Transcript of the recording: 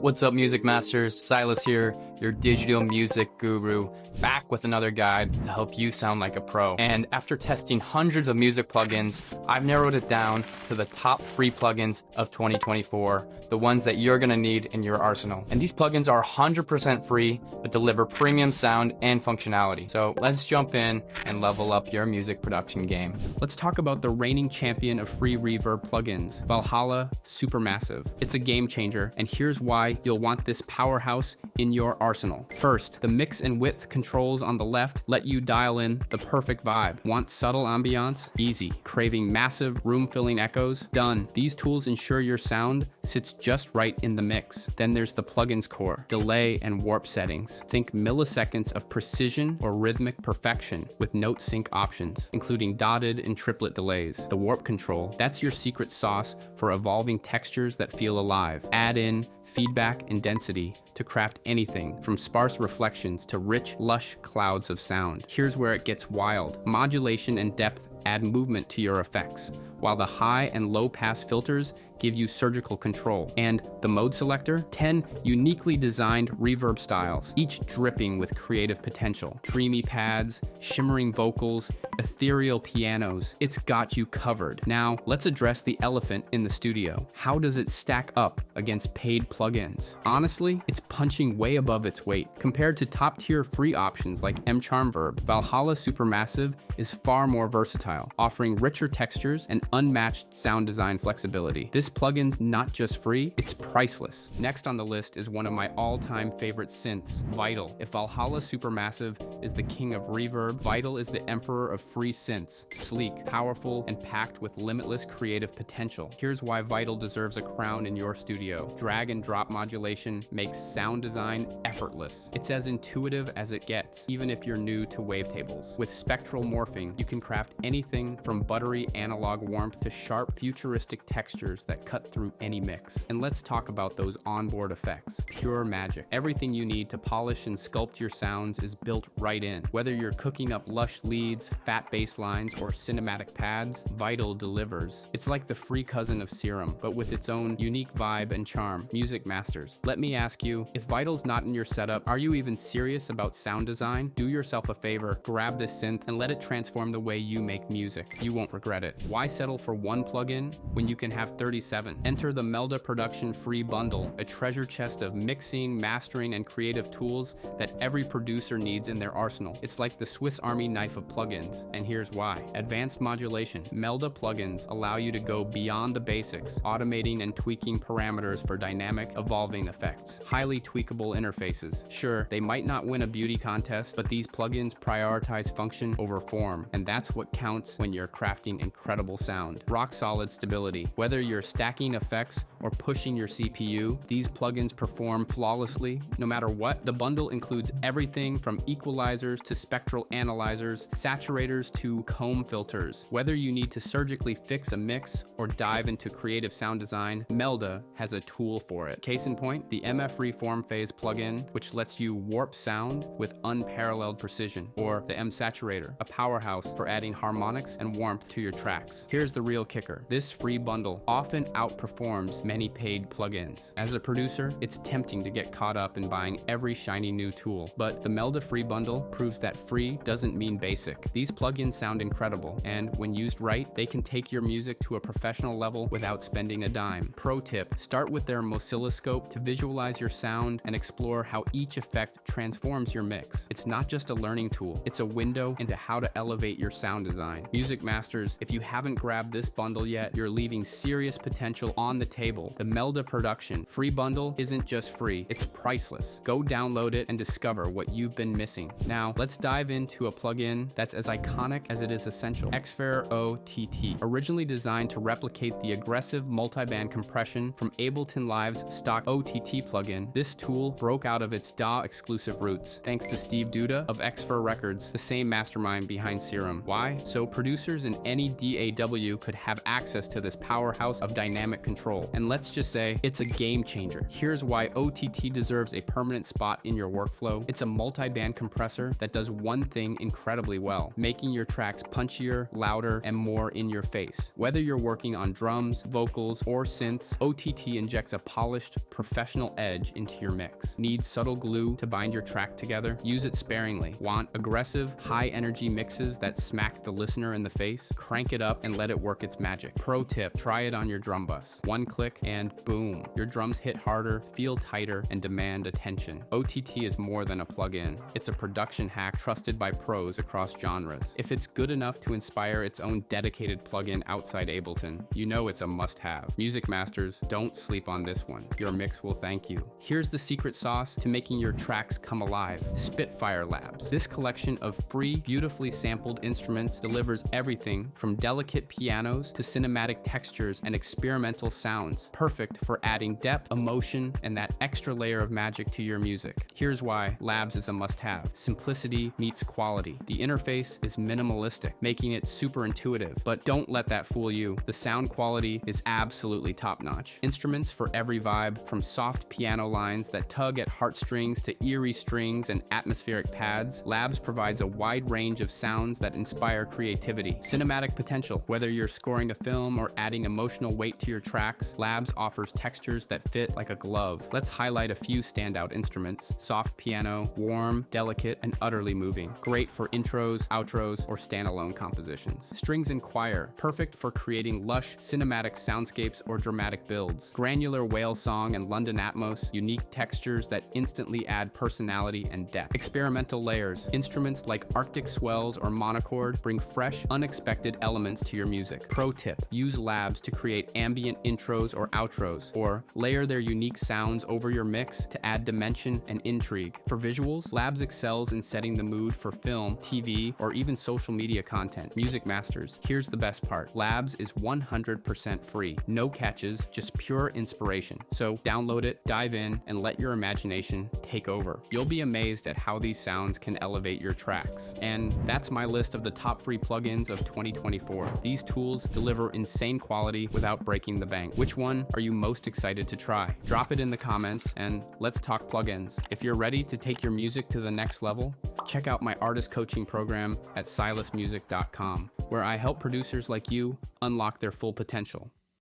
What's up, music masters? Cylus here, your digital music guru, back with another guide to help you sound like a pro. And after testing hundreds of music plugins, I've narrowed it down to the top free plugins of 2024, the ones that you're gonna need in your arsenal. And these plugins are 100% free, but deliver premium sound and functionality. So let's jump in and level up your music production game. Let's talk about the reigning champion of free reverb plugins, Valhalla Supermassive. It's a game changer, and here's why you'll want this powerhouse in your arsenal. First, the mix and width controls on the left let you dial in the perfect vibe. Want subtle ambiance? Easy. Craving massive room-filling echoes? Done. These tools ensure your sound sits just right in the mix. Then there's the plugins core, delay and warp settings. Think milliseconds of precision or rhythmic perfection with note sync options, including dotted and triplet delays. The warp control, that's your secret sauce for evolving textures that feel alive. Add in feedback and density to craft anything from sparse reflections to rich, lush clouds of sound. Here's where it gets wild. Modulation and depth add movement to your effects, while the high and low pass filters give you surgical control. And the mode selector, 10 uniquely designed reverb styles, each dripping with creative potential. Dreamy pads, shimmering vocals, ethereal pianos. It's got you covered. Now, let's address the elephant in the studio. How does it stack up against paid plugins? Honestly, it's punching way above its weight. Compared to top-tier free options like mCharmVerb, Valhalla Supermassive is far more versatile, offering richer textures and unmatched sound design flexibility. This plugin's not just free, it's priceless. Next on the list is one of my all-time favorite synths, Vital. If Valhalla Supermassive is the king of reverb, Vital is the emperor of free synths. Sleek, powerful, and packed with limitless creative potential. Here's why Vital deserves a crown in your studio. Drag and drop modulation makes sound design effortless. It's as intuitive as it gets, even if you're new to wavetables. With spectral morphing, you can craft anything from buttery analog warmth to sharp futuristic textures that cut through any mix. And let's talk about those onboard effects. Pure magic. Everything you need to polish and sculpt your sounds is built right in. Whether you're cooking up lush leads, fat bass lines, or cinematic pads, Vital delivers. It's like the free cousin of Serum, but with its own unique vibe and charm. Music masters, let me ask you, if Vital's not in your setup, are you even serious about sound design? Do yourself a favor, grab this synth and let it transform the way you make music. You won't regret it. Why settle for one plugin when you can have 37? Enter the Melda Production Free Bundle, a treasure chest of mixing, mastering, and creative tools that every producer needs in their arsenal. It's like the Swiss Army knife of plugins, and here's why. Advanced modulation. Melda plugins allow you to go beyond the basics, automating and tweaking parameters for dynamic, evolving effects. Highly tweakable interfaces. Sure, they might not win a beauty contest, but these plugins prioritize function over form, and that's what counts when you're crafting incredible sound. Rock solid stability. Whether you're stacking effects or pushing your CPU, these plugins perform flawlessly no matter what. The bundle includes everything from equalizers to spectral analyzers, saturators to comb filters. Whether you need to surgically fix a mix or dive into creative sound design, Melda has a tool for it. Case in point, the MF Reform Phase plugin, which lets you warp sound with unparalleled precision, or the M Saturator, a powerhouse for adding harmonics and warmth to your tracks. Here's the real kicker. This free bundle often outperforms many paid plugins. As a producer, it's tempting to get caught up in buying every shiny new tool, but the Melda free bundle proves that free doesn't mean basic. These plugins sound incredible, and when used right, they can take your music to a professional level without spending a dime. Pro tip, start with their oscilloscope to visualize your sound and explore how each effect transforms your mix. It's not just a learning tool, it's a window into how to elevate your sound design. Music masters, if you haven't grabbed this bundle yet, you're leaving serious potential on the table. The Melda Production Free Bundle isn't just free, it's priceless. Go download it and discover what you've been missing. Now, let's dive into a plugin that's as iconic as it is essential. Xfer OTT. Originally designed to replicate the aggressive multiband compression from Ableton Live's stock OTT plugin, this tool broke out of its DAW exclusive roots, thanks to Steve Duda of Xfer Records, the same mastermind behind Serum. Why? So producers in any DAW could have access to this powerhouse of dynamic control. And let's just say it's a game changer. Here's why OTT deserves a permanent spot in your workflow. It's a multi-band compressor that does one thing incredibly well, making your tracks punchier, louder, and more in your face. Whether you're working on drums, vocals, or synths, OTT injects a polished, professional edge into your mix. Need subtle glue to bind your track together? Use it sparingly. Want aggressive, high-energy mixes that smack the listener in the face? Crank it up and let it work its magic. Pro tip, try it on your drum bus. One click and boom, your drums hit harder, feel tighter, and demand attention. OTT is more than a plugin. It's a production hack trusted by pros across genres. If it's good enough to inspire its own dedicated plugin outside Ableton, you know it's a must-have. Music masters, don't sleep on this one. Your mix will thank you. Here's the secret sauce to making your tracks come alive. Spitfire Labs. This collection of free, beautifully sampled instruments delivers everything from delicate pianos to cinematic textures and experimental sounds, perfect for adding depth, emotion, and that extra layer of magic to your music. Here's why Labs is a must-have. Simplicity meets quality. The interface is minimalistic, making it super intuitive, but don't let that fool you. The sound quality is absolutely top-notch. Instruments for every vibe, from soft piano lines that tug at heartstrings to eerie strings and atmospheric pads, Labs provides a wide range of sounds that inspire creativity. Cinematic potential. Whether you're scoring a film or adding emotional weight to your tracks, Labs offers textures that fit like a glove. Let's highlight a few standout instruments. Soft piano, warm, delicate, and utterly moving. Great for intros, outros, or standalone compositions. Strings and choir. Perfect for creating lush, cinematic soundscapes or dramatic builds. Granular whale song and London Atmos. Unique textures that instantly add personality and depth. Experimental layers. Instruments like Arctic swells or monochord bring fresh, unexpected elements to your music. Pro tip, use Labs to create ambient intros or outros, or layer their unique sounds over your mix to add dimension and intrigue. For visuals, Labs excels in setting the mood for film, TV, or even social media content. Music masters, here's the best part. Labs is 100% free. No catches, just pure inspiration. So download it, dive in, and let your imagination take over. You'll be amazed at how these sounds can elevate your tracks. And that's my list of the top free plugins of 2024. These tools deliver insane quality without breaking the bank. Which one are you most excited to try? Drop it in the comments and let's talk plugins. If you're ready to take your music to the next level, check out my artist coaching program at cylusmusic.com, where I help producers like you unlock their full potential.